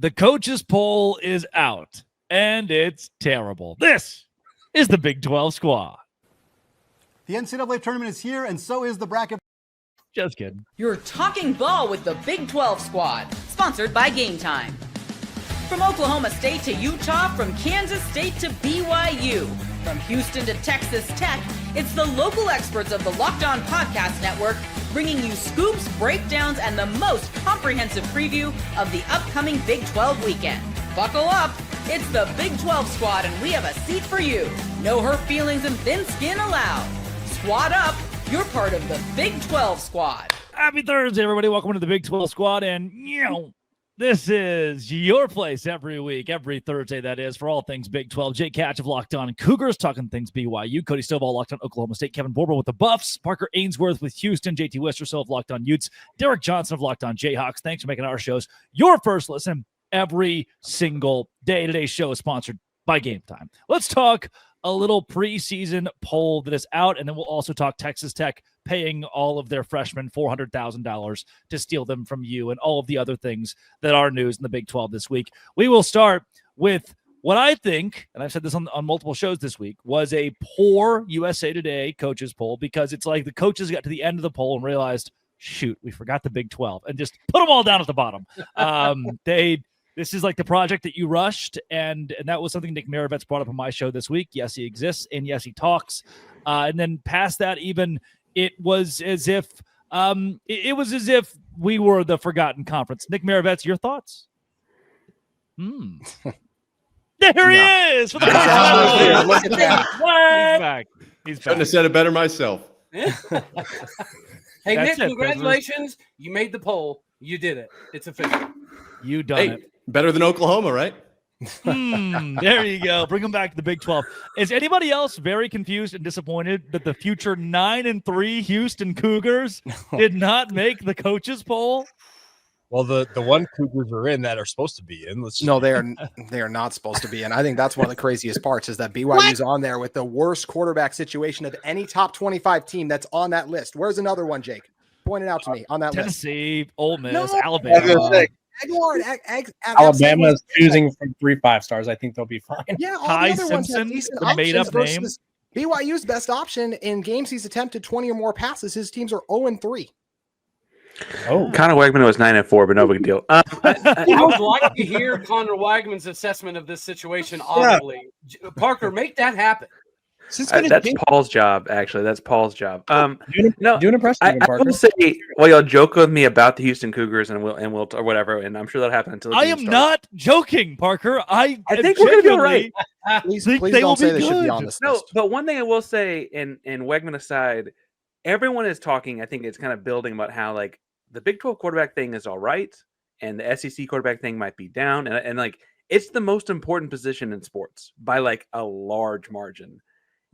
The coaches poll is out, and it's terrible. This is the Big 12 squad. The NCAA tournament is here, and so is the bracket. Just kidding. You're talking ball with the Big 12 squad, sponsored by Game Time. From Oklahoma State to Utah, from Kansas State to BYU, from Houston to Texas Tech, it's the local experts of the Locked On Podcast Network bringing you scoops, breakdowns, and the most comprehensive preview of the upcoming Big 12 weekend. Buckle up. It's the Big 12 squad, and we have a seat for you. No hurt feelings and thin skin allowed. Squad up. You're part of the Big 12 squad. Happy Thursday, everybody. Welcome to the Big 12 squad. And, this is your place every week, every Thursday, that is, for all things Big 12. Jake Catch of Locked On Cougars, talking things BYU. Cody Stovall, Locked On Oklahoma State. Kevin Borber with the Buffs. Parker Ainsworth with Houston. JT Wisterso of Locked On Utes. Derek Johnson of Locked On Jayhawks. Thanks for making our shows your first listen every single day. Today's show is sponsored by Game Time. Let's talk a little preseason poll that is out, and then we'll also talk Texas Tech paying all of their freshmen $400,000 to steal them from you, and all of the other things that are news in the Big 12 this week. We will start with what I think, and I've said this on multiple shows this week, was a poor USA Today coaches poll, because it's like the coaches got to the end of the poll and realized, shoot, we forgot the Big 12, and just put them all down at the bottom. This is like the project that you rushed, and that was something Nick Maravets brought up on my show this week. Yes, he exists, and yes, he talks. And then past that, even it was as if we were the forgotten conference. Nick Maravets, your thoughts? There he is for the first time. Look at that. He's back. Couldn't have said it better myself. Hey, Nick, congratulations. You made the poll. You did it. It's official. You done it. Better than Oklahoma, right? There you go. Bring them back to the Big 12. Is anybody else very confused and disappointed that the future 9-3 Houston Cougars did not make the coaches poll? Well, the one Cougars are in that are supposed to be in. No, they are not supposed to be in. I think that's one of the craziest parts is that BYU's on there with the worst quarterback situation of any top 25 team that's on that list. Where's another one, Jake? Point it out to me on that Tennessee, list. Ole Miss, No. Alabama. Alabama is choosing from 3 5-stars. I think they'll be fine. Yeah, all Ty the other ones have Simpson, decent the made-up options versus BYU's best option in games he's attempted 20 or more passes. His teams are 0-3. Oh, Connor Wegman was 9-4, but no big deal. I would like to hear Connor Wagman's assessment of this situation audibly. Parker, make that happen. That's Paul's job, actually. That's Paul's job. Do an impression, I Parker. will say, well, y'all joke with me about the Houston Cougars, and we'll or whatever, and I'm sure that'll happen until the I game am starts. not joking, Parker. I think we're gonna be all right. Please they don't will say be they should be good. on this No, list. but one thing I will say, and Wegman aside, everyone is talking. I think it's kind of building about how like the Big 12 quarterback thing is all right, and the SEC quarterback thing might be down, and like it's the most important position in sports by like a large margin.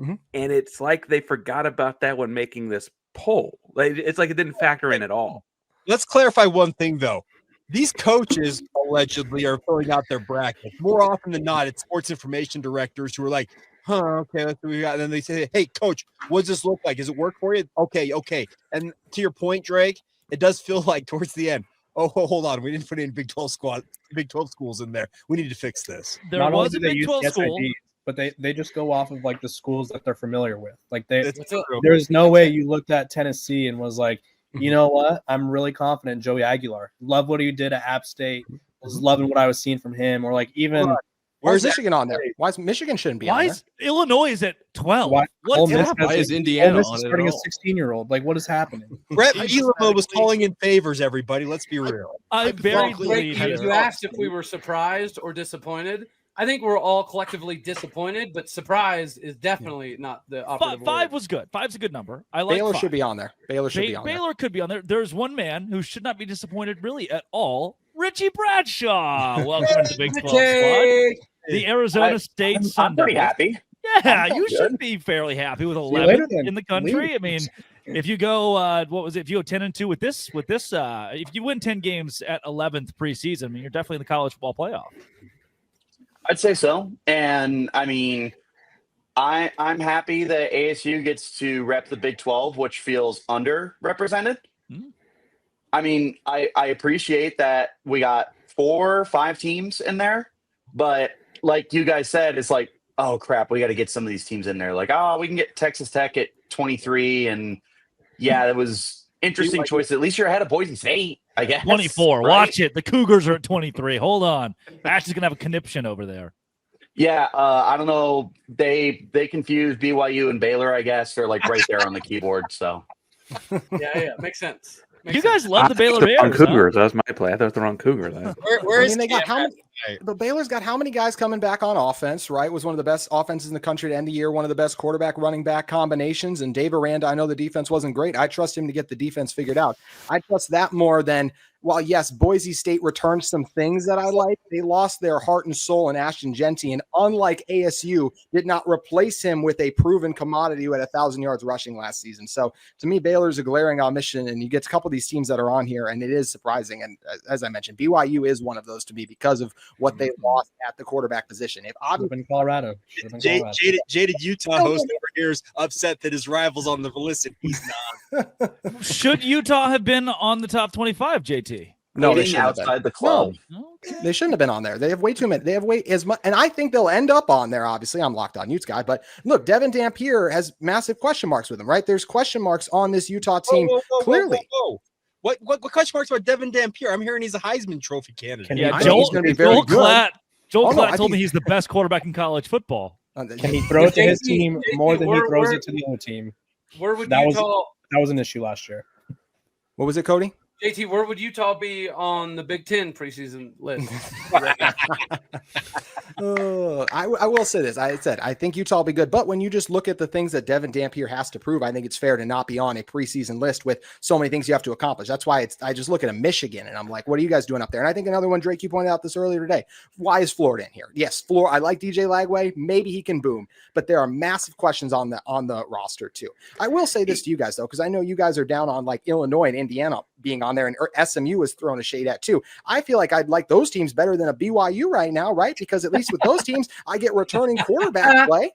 Mm-hmm. And it's like they forgot about that when making this poll. Like it's like it didn't factor in at all. Let's clarify one thing, though. These coaches allegedly are filling out their brackets. More often than not, it's sports information directors who are like, okay, that's what we got. And then they say, hey, coach, what does this look like? Does it work for you? Okay. And to your point, Drake, it does feel like towards the end, oh, hold on. We didn't put any Big 12 schools in there. We need to fix this. There Not was only a do they Big use 12 school. SIDs, but they just go off of like the schools that they're familiar with. Like That's true. there's no way you looked at Tennessee and was like, you know what? I'm really confident in Joey Aguilar. Love what he did at App State. Was loving what I was seeing from him. Or like even Where's Michigan on there? Why is Michigan shouldn't be on Why there? is Illinois is at 12? Why- Ole Miss happening? Why is Indiana on it starting at a all? 16-year-old? Like what is happening? Brett Bielema was calling in favors, everybody. Let's be real. I very Well, Drake, believe you asked if we were surprised or disappointed. I think we're all collectively disappointed, but surprise is definitely not the operative word. 5 was good. 5's a good number. I like Baylor 5. should be on there. Baylor should be on there. Baylor could be on there. There's one man who should not be disappointed really at all. Richie Bradshaw. Welcome to the Big 12 squad. The Arizona State Sun I'm pretty Devils. happy. Yeah, I'm you good. should be fairly happy with you later 11 then. in the country. Leave. I mean, if you go, what was it? If you go 10-2 with this, if you win 10 games at 11th preseason, I mean, you're definitely in the college football playoff. I'd say so. And I mean, I'm happy that ASU gets to rep the Big 12, which feels underrepresented. Hmm. I mean, I appreciate that we got 4 or 5 teams in there, but like you guys said, it's like, oh crap, we got to get some of these teams in there. Like, oh, we can get Texas Tech at 23, and yeah, that was interesting choice. At least you're ahead of Boise State, I guess. 24. Right? Watch it. The Cougars are at 23. Hold on. Ash is gonna have a conniption over there. Yeah, I don't know. They confused BYU and Baylor, I guess. They're like right there on the keyboard. So Yeah, makes sense. You guys love the Baylor Wrong Bears. Huh? Cougars. That was my play. I thought it was the wrong Cougars. Where is they got Cam how at many? But Baylor's got how many guys coming back on offense, right? Was one of the best offenses in the country to end the year, one of the best quarterback running back combinations. And Dave Aranda, I know the defense wasn't great. I trust him to get the defense figured out. I trust that more than, while yes, Boise State returned some things that I like, they lost their heart and soul in Ashton Genty. And unlike ASU, did not replace him with a proven commodity who had 1,000 yards rushing last season. So to me, Baylor's a glaring omission, and you get a couple of these teams that are on here, and it is surprising. And as I mentioned, BYU is one of those to me because of what they lost at the quarterback position. If obviously in Colorado, jaded Utah host over here is upset that his rival's on the list and he's not. Should Utah have been on the top 25, JT? No, they Hating shouldn't have been. outside the club. No, they shouldn't have been on there. They have way too many. They have way as much, and I think they'll end up on there. Obviously, I'm locked on Utes guy, but look, Devin Dampier has massive question marks with him, right? There's question marks on this Utah team. Clearly, What question marks about Devin Dampier? I'm hearing he's a Heisman Trophy candidate. Yeah, I think Joel, he's gonna be very Joel good. Klatt, Joel Oh, no, Klatt I told me think- he's the best quarterback in college football. Can he throw it to his team JT, more than he throws where- it to the other team? Where would That Utah? That was an issue last year. what was it, Cody? JT, where would Utah be on the Big Ten preseason list? I will say this. I said I think Utah will be good, but when you just look at the things that Devin Dampier has to prove, I think it's fair to not be on a preseason list with so many things you have to accomplish. That's why I just look at a Michigan and I'm like, what are you guys doing up there? And I think another one, Drake, you pointed out this earlier today. Why is Florida in here? Yes, Florida. I like DJ Lagway. Maybe he can boom, but there are massive questions on the roster too. I will say this to you guys though, because I know you guys are down on like Illinois and Indiana being on there, and SMU is throwing a shade at too. I feel like I'd like those teams better than a BYU right now, right? Because at least with those teams, I get returning quarterback play.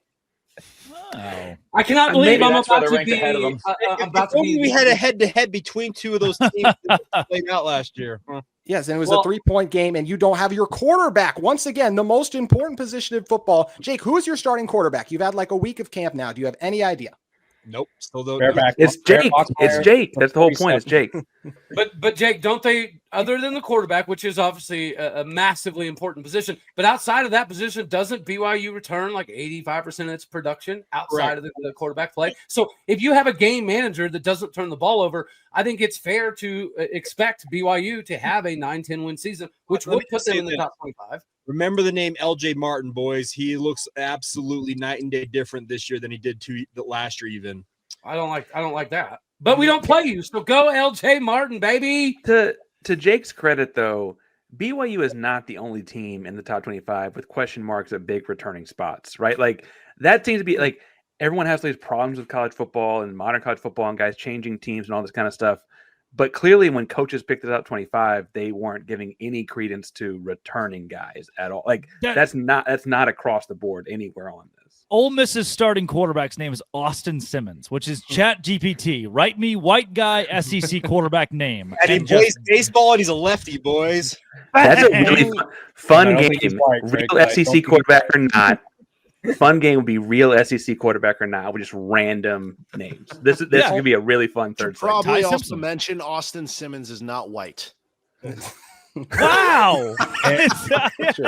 Wow. I cannot believe I'm that's why about they're to ranked ahead of them. If only we had a head-to-head between two of those teams that played out last year. Yes, and it was a 3-point game, and you don't have your quarterback. Once again, the most important position in football. Jake, who is your starting quarterback? You've had like a week of camp now. Do you have any idea? Nope. Still don't. It's Jake. It's Jake. That's the whole point. It's Jake. But Jake, don't they? Other than the quarterback, which is obviously a massively important position, but outside of that position, doesn't BYU return like 85% of its production outside of the quarterback play? So if you have a game manager that doesn't turn the ball over, I think it's fair to expect BYU to have a 9-10 win season, which would put them in the top 25. Remember the name LJ Martin, boys. He looks absolutely night and day different this year than he did last year, even. I don't like that. But we don't play you, so go LJ Martin, baby. To Jake's credit, though, BYU is not the only team in the top 25 with question marks at big returning spots, right? Like that seems to be like everyone has these problems with college football and modern college football and guys changing teams and all this kind of stuff. But clearly, when coaches picked the top 25, they weren't giving any credence to returning guys at all. Like that's not across the board anywhere on this. Ole Miss's starting quarterback's name is Austin Simmons, which is Chat GPT. Write me white guy SEC quarterback name. And he plays baseball and he's a lefty, boys. That's a really fun I don't think game. he's white, Real Greg. SEC quarterback or not. Fun game would be real SEC quarterback or not with just random names. This is going to be a really fun third segment. Probably Ty also Simpson. mention Austin Simmons is not white. Wow.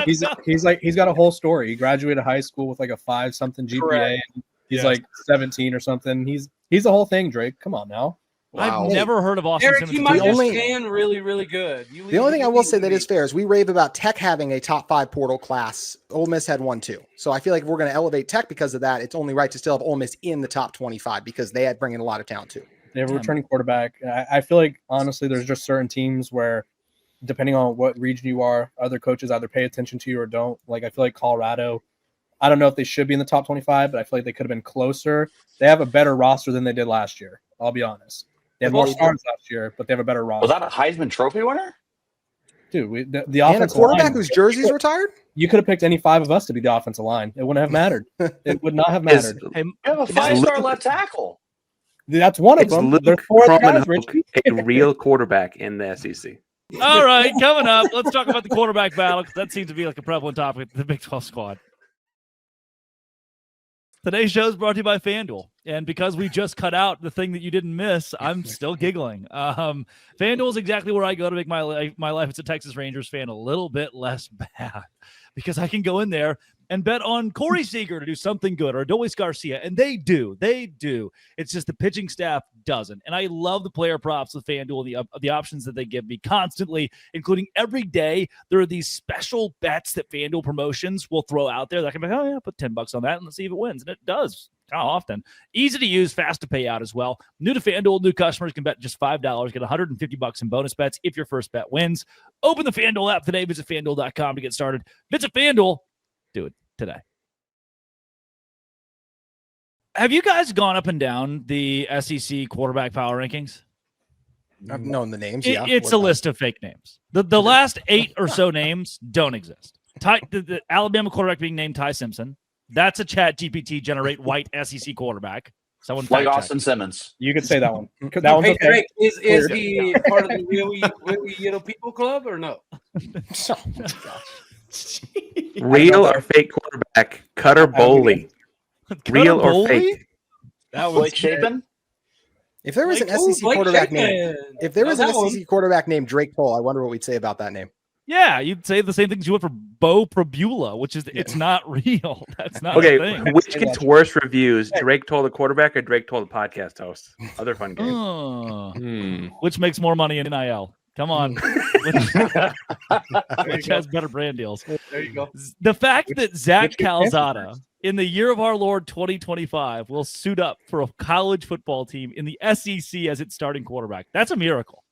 He's got a whole story. He graduated high school with like a 5-something GPA. Correct. And he's Yeah. like 17 or something. He's the whole thing, Drake. Come on now. Wow. I've never heard of Austin Eric, Simmons. he might The just only- stand really, really good. The only thing I will say that is fair is we rave about Tech having a top 5 portal class. Ole Miss had one too. So I feel like if we're going to elevate Tech because of that, it's only right to still have Ole Miss in the top 25 because they had bring in a lot of talent too. They have a returning quarterback. I feel like, honestly, there's just certain teams where, depending on what region you are, other coaches either pay attention to you or don't. Like, I feel like Colorado, I don't know if they should be in the top 25, but I feel like they could have been closer. They have a better roster than they did last year. I'll be honest. They had more stars last year, but they have a better roster. Was that a Heisman Trophy winner? Dude, the And a offensive quarterback line, whose jersey's retired? you could have picked any 5 of us to be the offensive line. It wouldn't have mattered. It would not have mattered. You have a 5-star left tackle. That's one of It's them. Luke There's 4 other guys, Kromenhoek, Richie. a real quarterback in the SEC. All right, coming up, let's talk about the quarterback battle because that seems to be like a prevalent topic at the Big 12 squad. Today's show is brought to you by FanDuel. And because we just cut out the thing that you didn't miss, I'm still giggling. FanDuel is exactly where I go to make my life as a Texas Rangers fan a little bit less bad because I can go in there and bet on Corey Seager to do something good or Adolis Garcia. And they do. It's just the pitching staff doesn't. And I love the player props with FanDuel, the options that they give me constantly, including every day. There are these special bets that FanDuel promotions will throw out there that I can be like, oh, yeah, put $10 on that and let's see if it wins. And it does. How often? Easy to use, fast to pay out as well. New to FanDuel, new customers can bet just $5, get $150 in bonus bets if your first bet wins. Open the FanDuel app today. Visit FanDuel.com to get started. Visit FanDuel. Do it today. Have you guys gone up and down the SEC quarterback power rankings? I've known the names. It's a list of fake names. The last 8 or so names don't exist. The Alabama quarterback being named Ty Simpson. That's a chat GPT generate white SEC quarterback. Someone like Austin Simmons. You could say that one. That one's okay. Drake, is he part of the really people club or no? Real or fake quarterback? Cutter Bowley. Real or fake? That was Blake Shapen. If there was an SEC quarterback named, quarterback named Drake Toll, I wonder what we'd say about that name. Yeah, you'd say the same things you would for Bo Probula, which is it's not real. That's not okay. A thing. Which gets worse reviews? Drake Toll the quarterback or Drake Toll the podcast host? Other fun game. Which makes more money in NIL? Come on. Which has better brand deals? There you go. The fact that Zach Calzada in the year of our Lord 2025 will suit up for a college football team in the SEC as its starting quarterback. That's a miracle.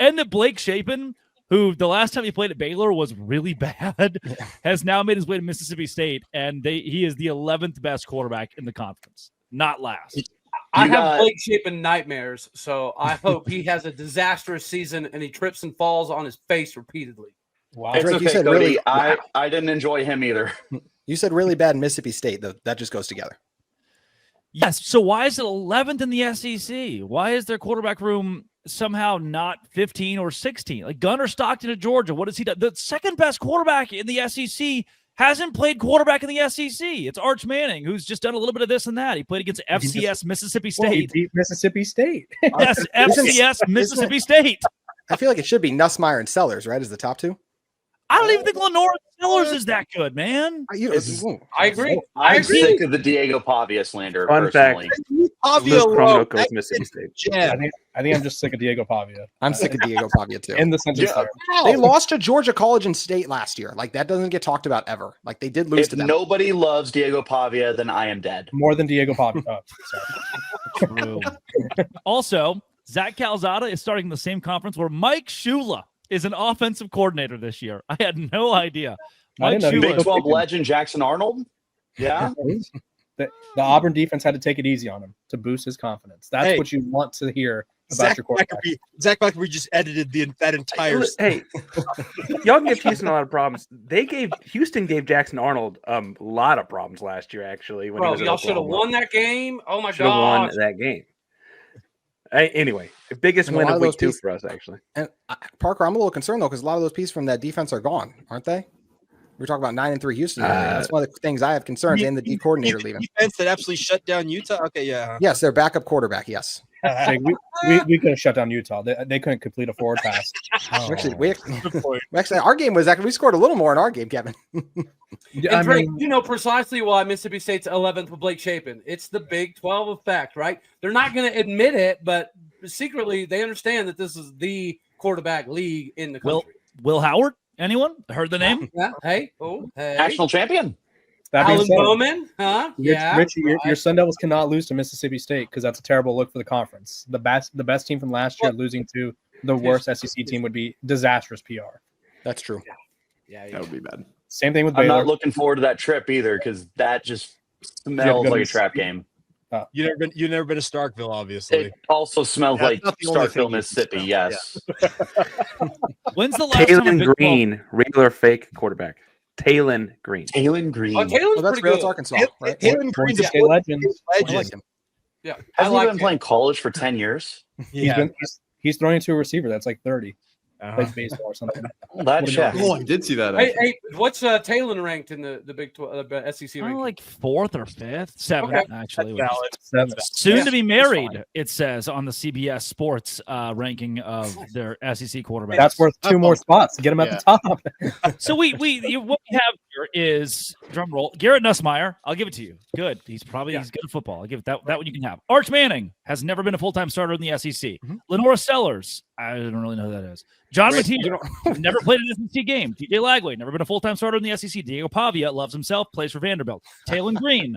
And that Blake Shapen, who the last time he played at Baylor was really bad, has now made his way to Mississippi State, and he is the 11th best quarterback in the conference, not last. I have Blake Shapen nightmares, so I hope he has a disastrous season and he trips and falls on his face repeatedly. Wow. It's okay, you said Cody. Really, I didn't enjoy him either. You said really bad in Mississippi State, though. That just goes together. Yes. So why is it 11th in the SEC? Why is their quarterback room somehow not 15 or 16? Like Gunnar Stockton of Georgia, what has he done? The second best quarterback in the SEC hasn't played quarterback in the SEC. It's Arch Manning, who's just done a little bit of this and that. He played against FCS Mississippi State. He beat Mississippi State. Yes, FCS Mississippi State. I feel like it should be Nussmeier and Sellers, right, as the top two. I don't even think Lenore Sellers is that good, man. I agree. I'm sick of the Diego Pavia slander. Fun personally. fact: Pavia goes Mississippi State. Yeah, I think I'm just sick of Diego Pavia. I'm sick of Diego Pavia too. In the sentence, they lost to Georgia College and State last year. Like that doesn't get talked about ever. Like they did lose if to them. Nobody loves Diego Pavia, then I am dead. More than Diego Pavia. True. Also, Zach Calzada is starting in the same conference where Mike Shula is an offensive coordinator this year. I had no idea. Big 12 legend Jackson Arnold. Yeah. The Auburn defense had to take it easy on him to boost his confidence. That's what you want to hear about your quarterback. Zach Blackerby just edited that entire. Hey, y'all give Houston a lot of problems. Houston gave Jackson Arnold a lot of problems last year. Actually, when y'all should have won that game. Oh my god, should have won that game. Anyway, the biggest win of week 2 for us, actually. And Parker, I'm a little concerned though because a lot of those pieces from that defense are gone, aren't they? We're talking about 9-3 Houston. That's one of the things I have concerns. And the D coordinator leaving. Defense that absolutely shut down Utah. Okay, yeah. Yes, their backup quarterback. Yes. we could have shut down Utah. They couldn't complete a forward pass. Actually, our game was we scored a little more in our game, Kevin. And Drake, you know precisely why Mississippi State's 11th with Blake Shapen. It's the Big 12 effect, right? They're not going to admit it, but secretly they understand that this is the quarterback league in the country. Will Howard? Anyone heard the name? Yeah. Hey. National champion. Alan Bowman, huh? Richie, your Sun Devils cannot lose to Mississippi State because that's a terrible look for the conference. The best team from last year losing to the worst SEC team would be disastrous PR. That's true. Yeah, that would be bad. Same thing with Baylor. I'm not looking forward to that trip either because that just smells like a trap game. You've never been to Starkville, obviously. It also smells like Starkville, Mississippi. Yes. When's the last time Green, real or fake quarterback? Talon Green. Talon Green. Oh, Talon's that's pretty real. good. It's Arkansas, right? Talon Green's a legend. Yeah, Hasn't he been playing college for 10 years? He's thrown into a receiver that's like 30. plays baseball or something. Well, that check. Oh, I did see that. Hey, what's Talon ranked in the Big 12 SEC ranking? Like 4th or 5th, 7th Okay. actually. Seven. Soon to be That's married, fine. it says on the CBS Sports ranking of their SEC quarterbacks. That's worth 2 more spots to get him at the top. So what we have here is drum roll. Garrett Nussmeier, I'll give it to you. Good. He's good at football. I'll give it that one you can have. Arch Manning has never been a full-time starter in the SEC. Lenora Sellers, I don't really know who that is. John Mateer, never played an SEC game. DJ Lagway, never been a full-time starter in the SEC. Diego Pavia loves himself, plays for Vanderbilt. Talon Green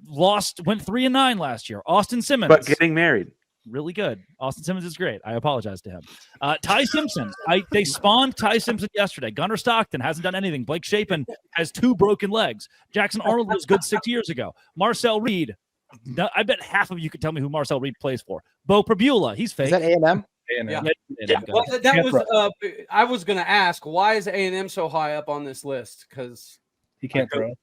went 3-9 last year. Austin Simmons, But getting married. really good. Austin Simmons is great. I apologize to him. Ty Simpson. They spawned Ty Simpson yesterday. Gunnar Stockton hasn't done anything. Blake Shapen has 2 broken legs. Jackson Arnold was good 6 years ago. Marcel Reed. I bet half of you could tell me who Marcel Reed plays for. Bo Prabula. He's fake. Is that A&M? Yeah. Well, that was I was going to ask, why is A&M so high up on this list? Because He can't throw.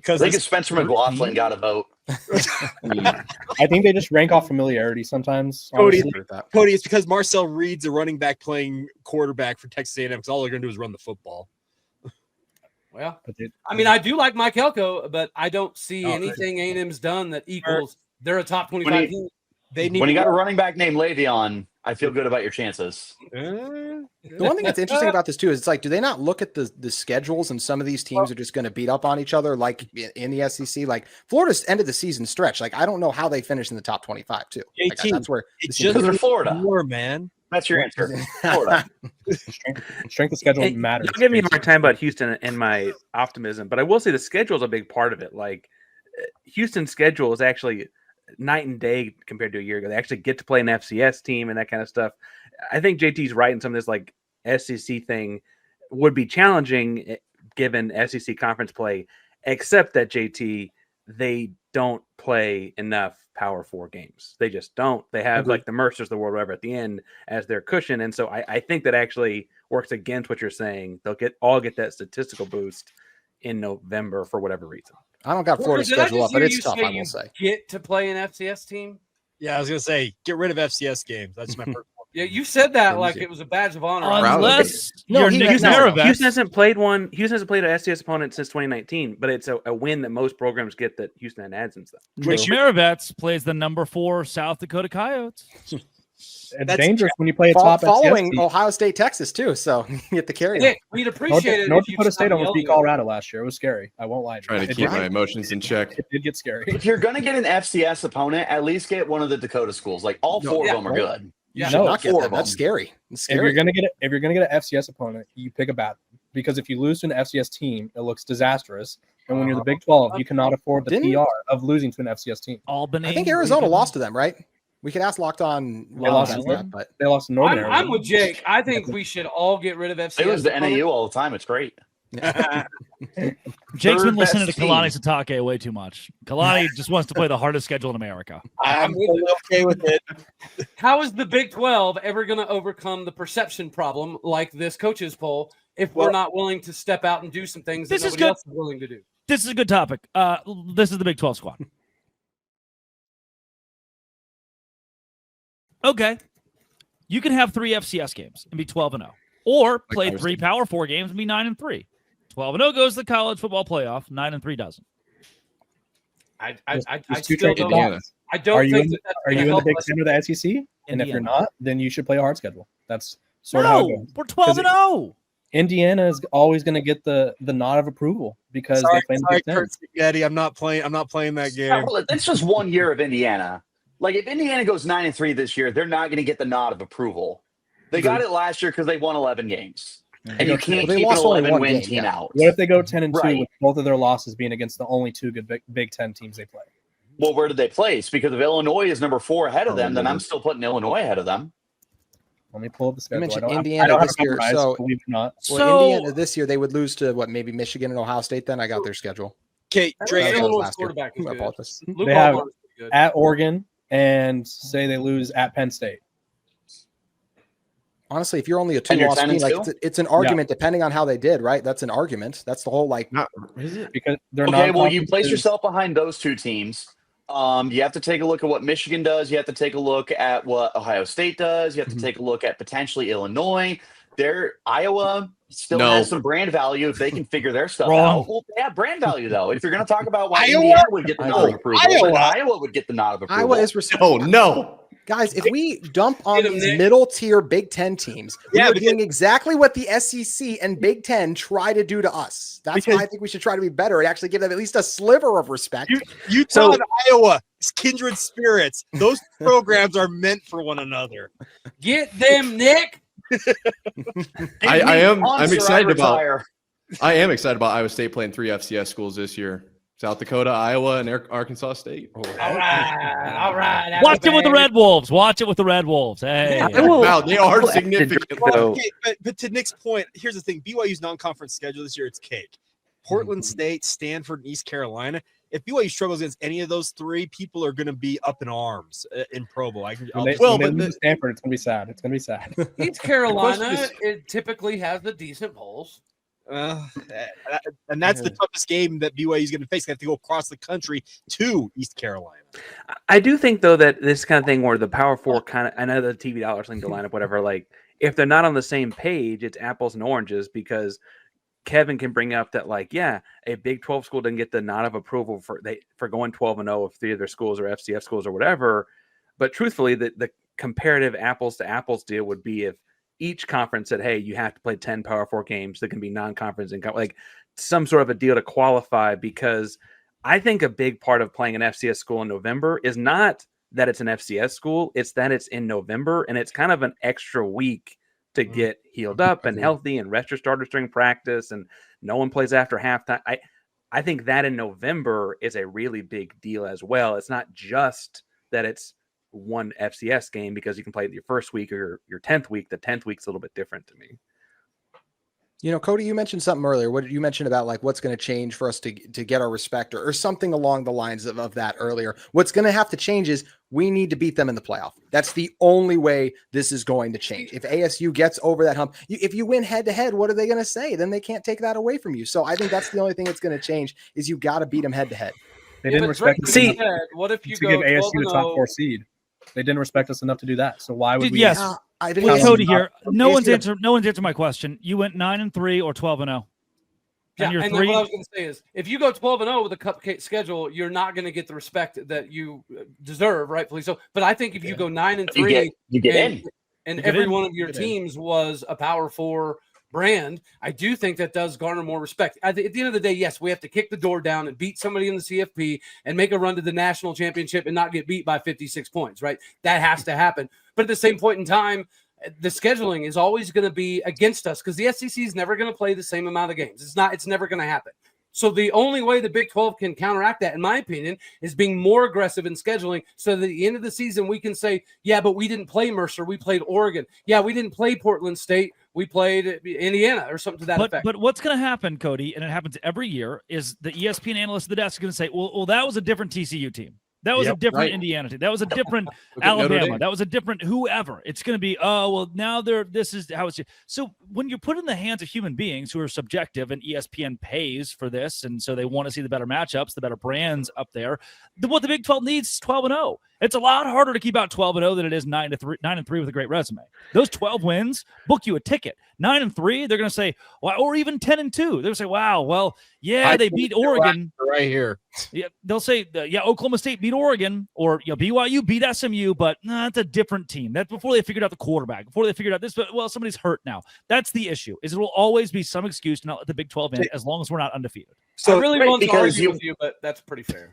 I think Spencer McLaughlin got a vote. I think they just rank off familiarity sometimes. Cody, honestly. Cody, it's because Marcel Reed's a running back playing quarterback for Texas A&M because all they're going to do is run the football. well, I mean, I do like Mike Elko, but I don't see anything A&M's done that equals they're a top 25 team. When you got a running back named Le'Veon, I feel good about your chances. The one thing that's interesting about this too is it's like, do they not look at the schedules and some of these teams are just going to beat up on each other like in the SEC? Like Florida's end of the season stretch. Like I don't know how they finished in the top 25 too. Like, that's where it's just because they're Florida, more, man. That's your answer. Florida. Strength of schedule Hey, matters. Don't give me a hard time about Houston and my optimism, but I will say the schedule is a big part of it. Like Houston's schedule is actually night and day compared to a year ago. They actually get to play an FCS team and that kind of stuff. I think JT's right in some of this like SEC thing would be challenging given SEC conference play, except that JT, they don't play enough Power 4 games. They just don't. They have like the Mercers of the world, whatever, at the end as their cushion. And so I think that actually works against what you're saying. They'll get that statistical boost in November for whatever reason. I don't got Florida's schedule up, but it's tough, I will say. Get to play an FCS team? Yeah, I was going to say, get rid of FCS games. That's my first one. Yeah, you said that like it was a badge of honor. Unless Houston hasn't played one. Houston hasn't played an FCS opponent since 2019, but it's a win that most programs get that Houston hadn't had since then. Nick Maravets plays the number 4 South Dakota Coyotes. It's dangerous when you play a top following FCS team. Ohio State, Texas too. So you get the carry. Nick, we'd appreciate it. North if you Dakota State stopped almost beat yelling. Colorado last year. It was scary. I won't lie. Trying to keep my emotions in check. It did get scary. If you're going to get an FCS opponent, at least get one of the Dakota schools. Like all 4 of them are good. You Yeah, should not get 4 that. of them. That's scary. It's If scary. you're gonna get an FCS opponent, you pick a bad because if you lose to an FCS team, it looks disastrous. And when you're the Big 12, you cannot afford the Didn't- PR of losing to an FCS team. Albany. I think Arizona lost to them, right? We could ask Locked On. They lost about to that, but They lost to Northern Arizona. I'm with Jake. I think we should all get rid of FCS. They lose to opponents. NAU all the time. It's great. Jake's been listening to best team. Kalani Satake way too much. Kalani just wants to play the hardest schedule in America. I'm okay with it. How is the Big 12 ever going to overcome the perception problem like this coaches poll if we're not willing to step out and do some things that This is nobody good. else is willing to do? This is a good topic. This is the Big 12 squad. Okay. You can have 3 FCS games and be 12-0, or play 3 Power 4 games and be 9-3. 12-0 goes to the college football playoff. 9-3 doesn't. I There's two still trade don't. games. I don't Are you think in, that's are gonna you in the help Big us. 10 or the SEC? And if you're Indiana. not, then you should play a hard schedule. That's sort of how it No, goes. we're 12-0. Indiana is always going to get the nod of approval because Sorry, they play in the sorry Big 10. Kurt Spaghetti. I'm not playing that game. Well, it's just 1 year of Indiana. Like if Indiana goes 9-3 this year, they're not going to get the nod of approval. They got it last year because they won 11 games, and you can't Well, they keep an lost only 11 one win game, team yeah. out. What if they go 10-2 Right. with both of their losses being against the only 2 good Big 10 teams they play? Well, where did they place? Because if Illinois is number 4 ahead of them, then I'm still putting Illinois ahead of them. Let me pull up the schedule. mentioned I don't Indiana have this year, memorized, so- believe it or not. well, So- Indiana this year they would lose to what, maybe Michigan and Ohio State. Then I got their schedule. Okay, Drake. That was Illinois last year. quarterback is I good. apologize. Luke They have- Altmaier is good. At Oregon and say they lose at Penn State. Honestly, if you're only a And you're 2-loss team, 10-2? like it's an argument depending on how they did, right? That's an argument. That's the whole like. Not is it? Because they're Okay, well, you non-conference place teams. yourself behind those 2 teams. You have to take a look at what Michigan does. You have to take a look at what Ohio State does. You have to take a look at potentially Illinois. Iowa still No. has some brand value if they can figure their stuff Wrong. out. Well, they have brand value though. If you're going to talk about why Iowa? Indiana would get the nod of approval, then Iowa. Iowa would get the nod of approval. Iowa is No. Guys, if we dump on Get 'em, these Nick. middle tier Big Ten teams, we Yeah, are because- doing exactly what the SEC and Big Ten try to do to us. That's why I think we should try to be better and actually give them at least a sliver of respect. Utah and Iowa, kindred spirits. Those programs are meant for one another. Get them, Nick. I'm excited about Iowa State playing 3 FCS schools this year. South Dakota, Iowa, and Arkansas State. All right. Watch it with the Red Wolves. Watch it with the Red Wolves. Hey. Wow, they are significant. Though. Okay, but to Nick's point, here's the thing: BYU's non-conference schedule this year, it's cake. Portland State, Stanford, and East Carolina. If BYU struggles against any of those three, people are going to be up in arms in Provo. When they lose to Stanford, it's going to be sad. It's going to be sad. East Carolina, it typically has the decent polls. And that's the toughest game that BYU is going to face. They have to go across the country to East Carolina. I do think though that this kind of thing where the Power Four kind of, I know the TV dollars link to line up, whatever. Like if they're not on the same page, it's apples and oranges because Kevin can bring up that like, yeah, a Big 12 school didn't get the nod of approval for going 12-0 if 3 of their schools are FCS schools or whatever. But truthfully, the comparative apples to apples deal would be if each conference said, hey, you have to play 10 Power 4 games that can be non-conference and like some sort of a deal to qualify, because I think a big part of playing an FCS school in November is not that it's an FCS school, it's that it's in November and it's kind of an extra week to get healed up and healthy and rest your starters during practice and no one plays after halftime. I think that in November is a really big deal as well. It's not just that it's one FCS game because you can play it your first week or your 10th week. The 10th week's a little bit different to me. You know, Cody, you mentioned something earlier. What you mentioned about like what's going to change for us to get our respect or something along the lines of that earlier. What's going to have to change is we need to beat them in the playoff. That's the only way this is going to change. If ASU gets over that hump, if you win head to head, what are they going to say? Then they can't take that away from you. So I think that's the only thing that's going to change is you got to beat them head to head. They didn't respect us See, enough what if you to go give ASU the 12-0? top 4 seed. They didn't respect us enough to do that. So why would we? Yes. I With think Cody here, no one's answered my question. You went 9-3 or 12-0. Yeah, you're and then what I was going to say is, if you go 12-0 with a cupcake schedule, you're not going to get the respect that you deserve, rightfully so. But I think if you go 9-3, you get in. And every one of your teams was a Power 4 brand, I do think that does garner more respect. At the end of the day, yes, we have to kick the door down and beat somebody in the CFP and make a run to the national championship and not get beat by 56 points, right? That has to happen. But at the same point in time, the scheduling is always going to be against us because the SEC is never going to play the same amount of games. It's never going to happen. So the only way the Big 12 can counteract that, in my opinion, is being more aggressive in scheduling so that at the end of the season we can say, yeah, but we didn't play Mercer. We played Oregon. Yeah, we didn't play Portland State. We played Indiana or something to that effect. But what's going to happen, Cody, and it happens every year, is the ESPN analyst at the desk is going to say, well, that was a different TCU team. That was a different Indiana team. That was a different Alabama. That was a different whoever. It's going to be, oh, well, now this is how it's. So when you're put in the hands of human beings who are subjective and ESPN pays for this, and so they want to see the better matchups, the better brands up there, what the Big 12 needs is 12-0. It's a lot harder to keep out 12-0 than it is 9-3 with a great resume. Those 12 wins book you a ticket. 9-3, they're going to say, well, or even 10-2. They're going to say, wow, well, yeah, they beat Oregon right here. Yeah, they'll say, yeah, Oklahoma State beat Oregon, or BYU beat SMU, but that's a different team. That's before they figured out the quarterback, before they figured out this. But well, somebody's hurt now. That's the issue. Is it will always be some excuse to not let the Big 12 in as long as we're not undefeated. So I really want to because argue with you, but that's pretty fair.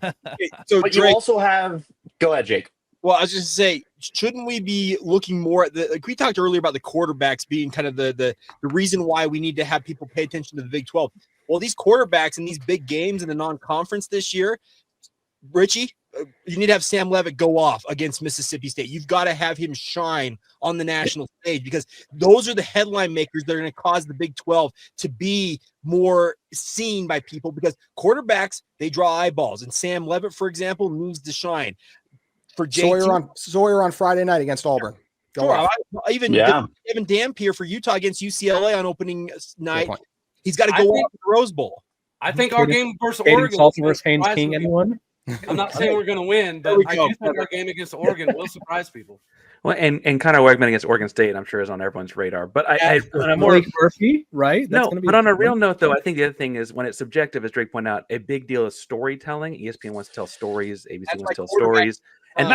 So But Drake, you also have. Go ahead, Jake. well, I was just say, shouldn't we be looking more at like we talked earlier about the quarterbacks being kind of the reason why we need to have people pay attention to the Big 12? Well, these quarterbacks in these big games in the non-conference this year, Richie, you need to have Sam Levitt go off against Mississippi State. You've got to have him shine on the national stage because those are the headline makers that are going to cause the Big 12 to be more seen by people because quarterbacks, they draw eyeballs. And Sam Levitt, for example, needs to shine. For Sawyer on Friday night against Auburn. Even Dampier for Utah against UCLA on opening night. He's got to go off the Rose Bowl. I think our game versus Hayden Oregon. Salter versus Haynes King, anyone? I'm not saying we're going to win, but I do think our game against Oregon will surprise people. Well, and Connor Wegman against Oregon State, I'm sure, is on everyone's radar. But I on a more Blake Murphy, right? That's but on a real note, though, I think the other thing is when it's subjective, as Drake pointed out, a big deal is storytelling. ESPN wants to tell stories, ABC wants to tell stories. An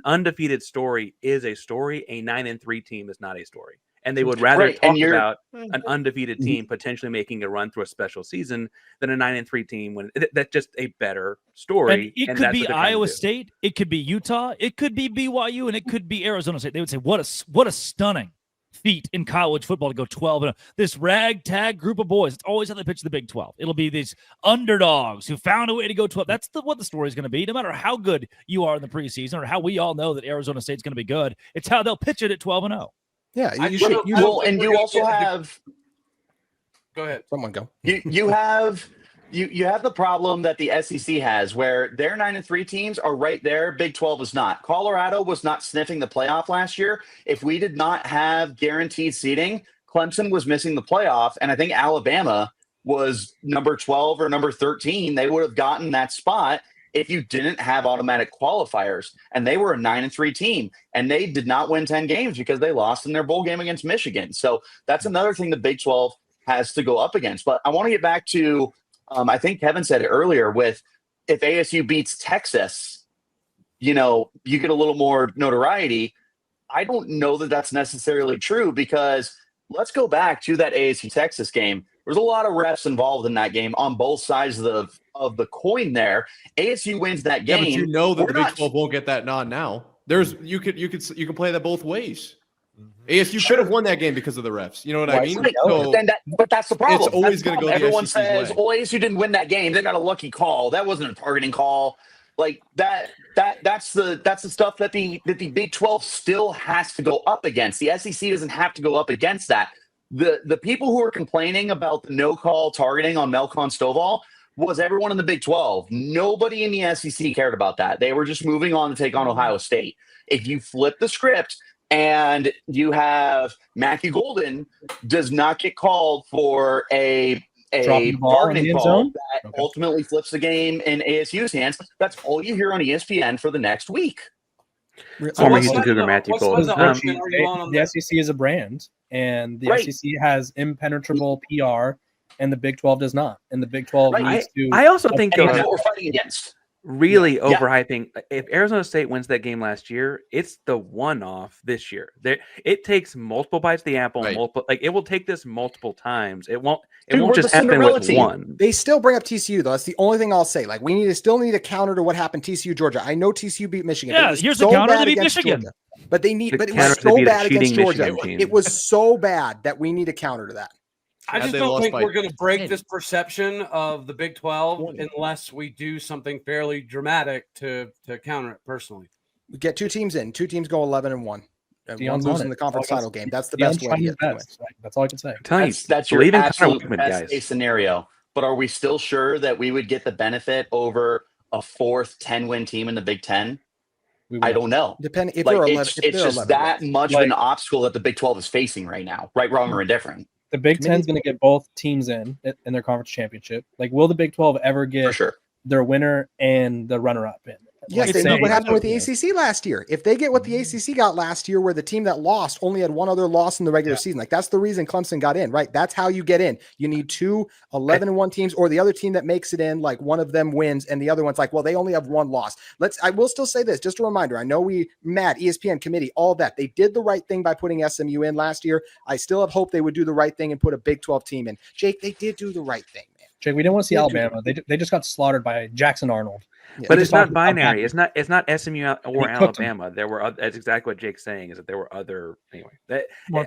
undefeated story is a story. A 9-3 team is not a story. And they would rather talk about an undefeated team potentially making a run through a special season than a 9-3 team when that's just a better story. And it could be Iowa State, it could be Utah, it could be BYU, and it could be Arizona State. They would say, what a stunning feat in college football to go 12-0. This ragtag group of boys. It's always how they pitch the Big 12. It'll be these underdogs who found a way to go 12. That's what the story is going to be. No matter how good you are in the preseason or how we all know that Arizona State's going to be good, it's how they'll pitch it at 12-0. Yeah, and you also have. Go ahead. Someone go. You have the problem that the SEC has, where their 9-3 teams are right there. Big 12 is not. Colorado was not sniffing the playoff last year. If we did not have guaranteed seeding, Clemson was missing the playoff, and I think Alabama was number 12 or number 13. They would have gotten that spot if you didn't have automatic qualifiers. And they were a 9-3 team, and they did not win 10 games because they lost in their bowl game against Michigan. So that's another thing the Big 12 has to go up against. But I want to get back to, I think Kevin said it earlier, with if ASU beats Texas, you get a little more notoriety. I don't know that that's necessarily true, because let's go back to that ASU Texas game. There's a lot of refs involved in that game on both sides of the coin there. ASU wins that game. Yeah, but that the Big 12 won't get that nod now. You can play that both ways. ASU should have won that game because of the refs. You know what I mean? So, but that's the problem. It's always going to go. Everyone says, "Oh, ASU didn't win that game. They got a lucky call. That wasn't a targeting call." Like that. That's the stuff that the Big 12 still has to go up against. The SEC doesn't have to go up against that. The people who are complaining about the no call targeting on Melcon Stovall was everyone in the Big 12. Nobody in the SEC cared about that. They were just moving on to take on Ohio State. If you flip the script and you have Matthew Golden does not get called for a targeting call that ultimately flips the game in ASU's hands, that's all you hear on ESPN for the next week. Former Houston Cougar Matthew Golden. The SEC is a brand, and the SEC has impenetrable PR, and the Big 12 does not. And the Big 12 needs to. I also think that's what we're fighting against. Really overhyping. If Arizona State wins that game last year, it's the one-off this year. It takes multiple bites of the apple. It will take this multiple times. It won't just happen with one. They still bring up TCU though. That's the only thing I'll say. Like, we still need a counter to what happened TCU Georgia. I know TCU beat Michigan. Yeah, here's the counter to beat Michigan. Georgia. But it was so bad against Georgia. It was so bad that we need a counter to that. I just don't think we're going to break this perception of the Big 12 unless we do something fairly dramatic to counter it personally. We get two teams in. Two teams go 11-1. One losing the conference title game. That's the best way to get the win. That's all I can say. That's your absolute best case scenario. But are we still sure that we would get the benefit over a fourth 10-win team in the Big 10? I don't know. Depending if it's just that much of an obstacle that the Big 12 is facing right now. Right, wrong, or indifferent. The Big 10 is going to get both teams in their conference championship. Like, will the Big 12 ever get their winner and the runner-up in? Yes, they know what happened with the ACC last year. If they get what the ACC got last year, where the team that lost only had one other loss in the regular season, like, that's the reason Clemson got in, right? That's how you get in. You need two 11-1 teams, or the other team that makes it in, like, one of them wins and the other one's like, well, they only have one loss. I will still say this, just a reminder. I know ESPN committee, all that. They did the right thing by putting SMU in last year. I still have hope they would do the right thing and put a Big 12 team in. Jake, they did do the right thing, man. Jake, we didn't want to see Alabama. They just got slaughtered by Jackson Arnold. Yeah, but it's not binary. It's not SMU or Alabama. There were that's exactly what Jake's saying, is that there were other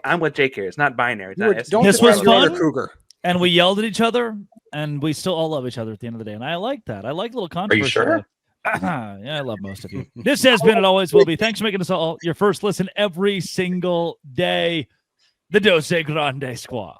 I'm with Jake here. It's not binary. It's not this was fun, Cougar. And we yelled at each other, and we still all love each other at the end of the day. And I like that. I like a little controversy. Are you sure? Yeah, I love most of you. This has been and always will be. Thanks for making us all your first listen every single day. The Dose Grande Squad.